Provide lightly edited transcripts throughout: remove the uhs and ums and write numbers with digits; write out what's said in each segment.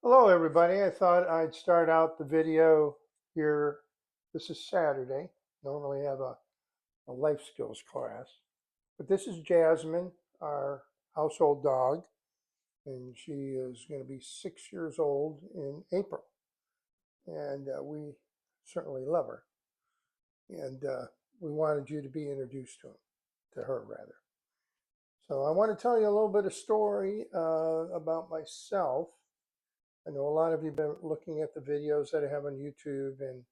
Hello, everybody. I thought I'd start out the video here. This is Saturday. Normally I have a life skills class, but this is Jasmine, our household dog, and she is going to be 6 years old in April, and we certainly love her, and we wanted you to be introduced to her rather. So I want to tell you a little bit of story about myself. I know a lot of you have been looking at the videos that I have on YouTube and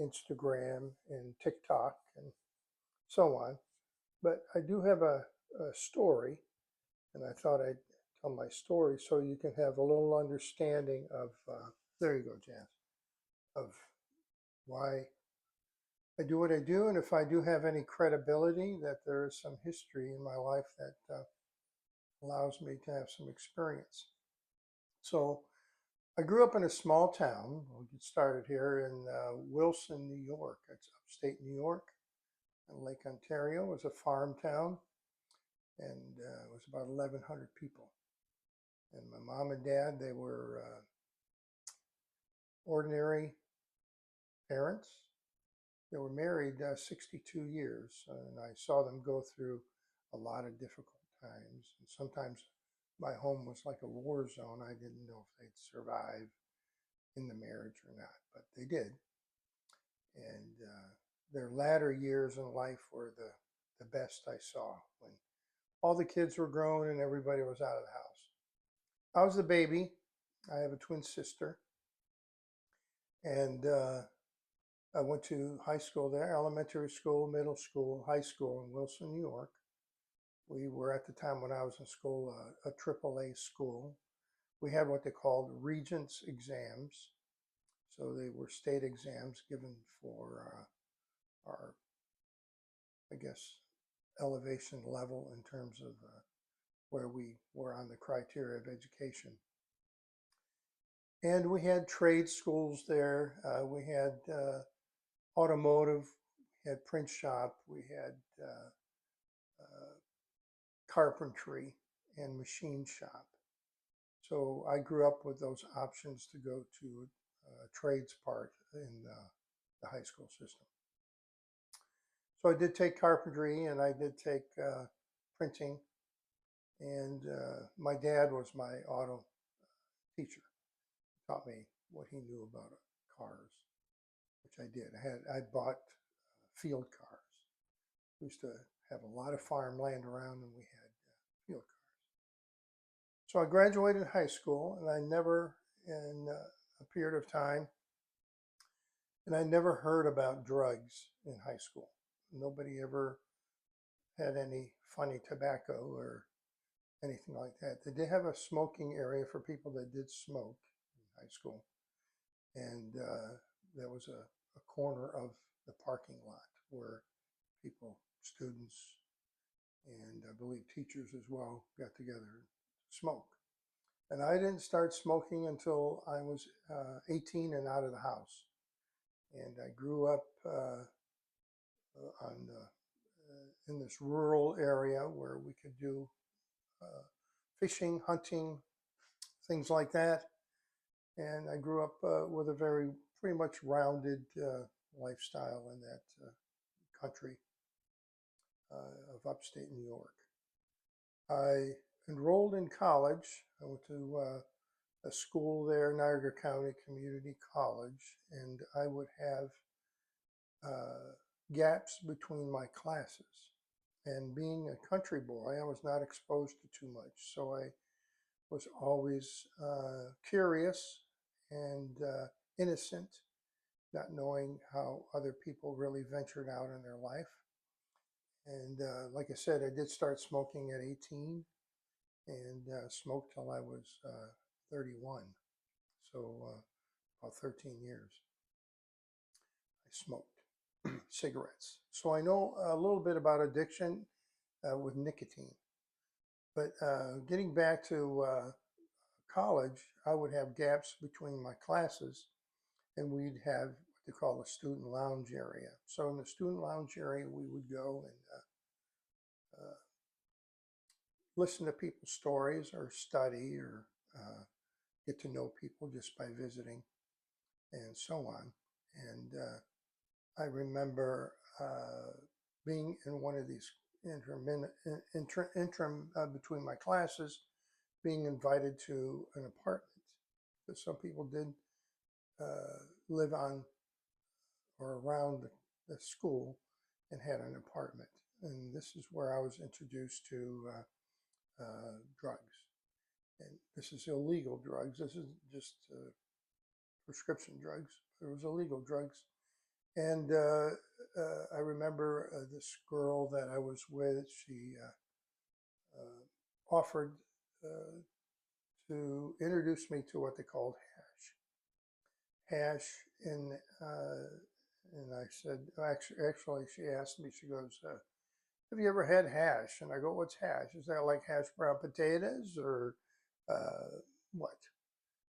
Instagram and TikTok and so on. But I do have a story, and I thought I'd tell my story so you can have a little understanding of, there you go, Jan, of why I do what I do, and if I do have any credibility, that there is some history in my life that allows me to have some experience. So I grew up in a small town. We'll get started here in Wilson, New York. It's upstate New York. And Lake Ontario was a farm town, and it was about 1,100 people. And my mom and dad, they were ordinary parents. They were married 62 years, and I saw them go through a lot of difficult times. And sometimes my home was like a war zone. I didn't know if they'd survive in the marriage or not, but they did. And their latter years in life were the best I saw when all the kids were grown and everybody was out of the house. I was the baby. I have a twin sister, and I went to high school there, elementary school, middle school, high school in Wilson, New York. We were at the time when I was in school a AAA school. We had what they called Regents exams. So they were state exams given for our, I guess, elevation level in terms of where we were on the criteria of education. And we had trade schools there. We had automotive, we had print shop, we had carpentry and machine shop. So I grew up with those options to go to trades part in the high school system. So I did take carpentry and I did take printing, and my dad was my auto teacher. He taught me what he knew about cars, which I did. I bought field cars. We used to have a lot of farmland around, and we had field cars. So I graduated high school, and I never, in a period of time, and I never heard about drugs in high school. Nobody ever had any funny tobacco or anything like that. They did have a smoking area for people that did smoke in high school, and there was a corner of the parking lot where people, students, and I believe teachers as well, got together to smoke. And I didn't start smoking until I was 18 and out of the house. And I grew up in this rural area where we could do fishing, hunting, things like that. And I grew up with a very pretty much rounded lifestyle in that country of upstate New York. I enrolled in college. I went to a school there, Niagara County Community College, and I would have gaps between my classes. And being a country boy, I was not exposed to too much. So I was always curious and innocent, not knowing how other people really ventured out in their life. And like I said, I did start smoking at 18 and smoked till I was 31. So about 13 years I smoked cigarettes. So I know a little bit about addiction with nicotine. But getting back to college, I would have gaps between my classes, and we'd have what they call a student lounge area. So in the student lounge area, we would go and listen to people's stories or study or get to know people just by visiting and so on. And I remember being in one of these interim between my classes, being invited to an apartment, because some people did live on or around the school and had an apartment. And this is where I was introduced to drugs. And this is illegal drugs. This is just prescription drugs. It was illegal drugs. And I remember this girl that I was with, she offered to introduce me to what they called hash. And I said, actually, she asked me, she goes, have you ever had hash? And I go, what's hash? Is that like hash brown potatoes or what?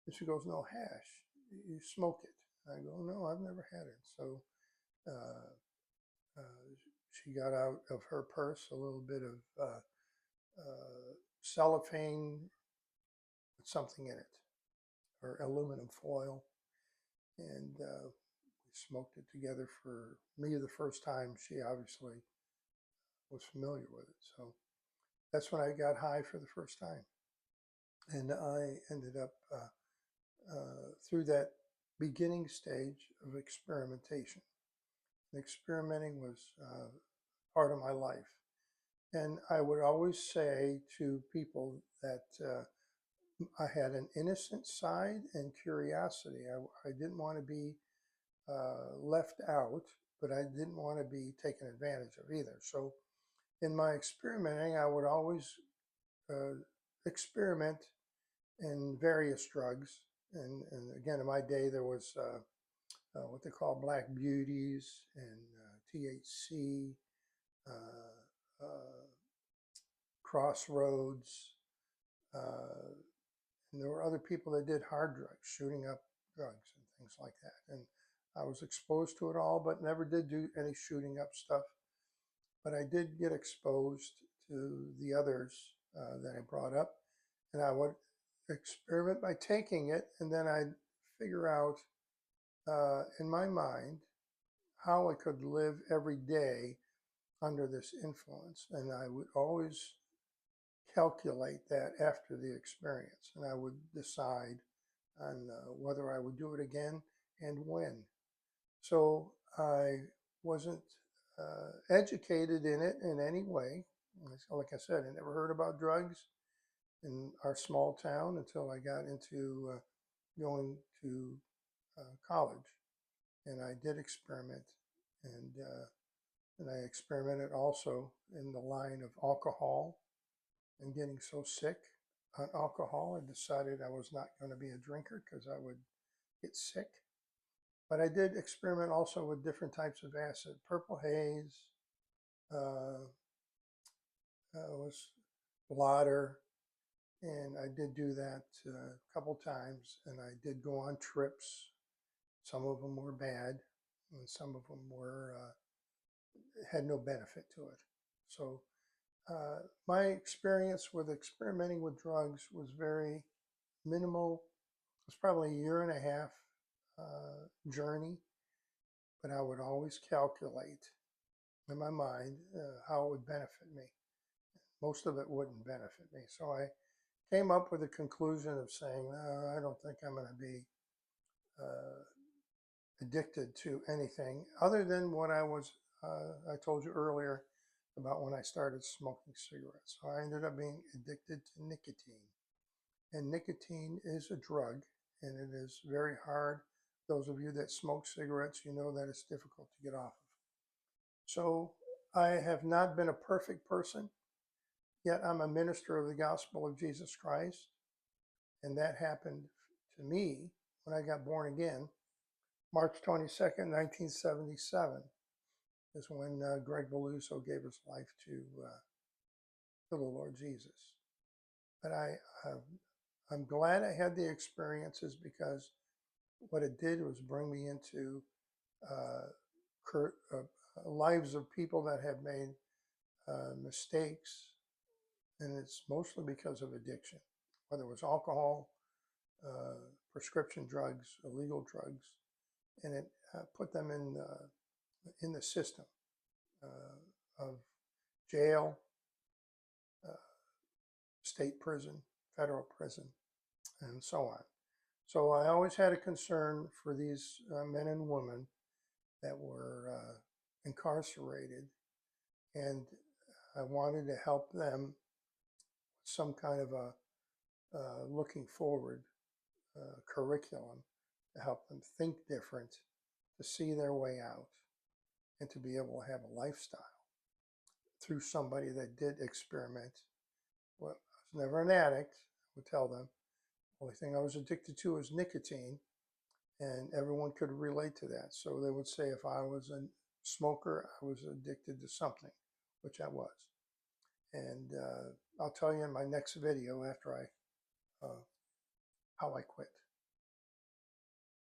And she goes, no, hash. You smoke it. I go, no, I've never had it. So she got out of her purse a little bit of cellophane with something in it, or aluminum foil, and we smoked it together. For me, the first time, she obviously was familiar with it. So that's when I got high for the first time. And I ended up through that beginning stage of experimentation. And experimenting was part of my life. And I would always say to people that I had an innocent side and curiosity. I didn't want to be left out, but I didn't want to be taken advantage of either. So in my experimenting, I would always experiment in various drugs. And again, in my day, there was what they call black beauties and THC, uh, crossroads, and there were other people that did hard drugs, shooting up drugs and things like that. And I was exposed to it all, but never did do any shooting up stuff. But I did get exposed to the others that I brought up, and I would experiment by taking it, and then I'd figure out in my mind how I could live every day under this influence. And I would always calculate that after the experience, and I would decide on whether I would do it again and when. So I wasn't educated in it in any way. Like I said, I never heard about drugs in our small town until I got into going to college, and I did experiment, and I experimented also in the line of alcohol and getting so sick on alcohol, I decided I was not going to be a drinker because I would get sick. But I did experiment also with different types of acid. Purple haze was blotter, and I did do that a couple times, and I did go on trips. Some of them were bad, and some of them were had no benefit to it. So my experience with experimenting with drugs was very minimal. It was probably a year and a half journey, but I would always calculate in my mind how it would benefit me. Most of it wouldn't benefit me. So I came up with a conclusion of saying, no, I don't think I'm going to be addicted to anything other than what I told you earlier about when I started smoking cigarettes. So I ended up being addicted to nicotine. And nicotine is a drug, and it is very hard. Those of you that smoke cigarettes, you know that it's difficult to get off of. So I have not been a perfect person, yet I'm a minister of the gospel of Jesus Christ. And that happened to me when I got born again. March 22nd, 1977 is when Greg Beluso gave his life to the Lord Jesus. But I'm glad I had the experiences, because what it did was bring me into lives of people that have made mistakes, and it's mostly because of addiction, whether it was alcohol, prescription drugs, illegal drugs, and it put them in the system of jail, uh, state prison, federal prison, and so on. So I always had a concern for these men and women that were incarcerated, and I wanted to help them with some kind of a looking forward curriculum to help them think different, to see their way out, and to be able to have a lifestyle through somebody that did experiment. Well, I was never an addict, I would tell them. The only thing I was addicted to was nicotine, and everyone could relate to that. So they would say if I was a smoker, I was addicted to something, which I was. And I'll tell you in my next video after how I quit.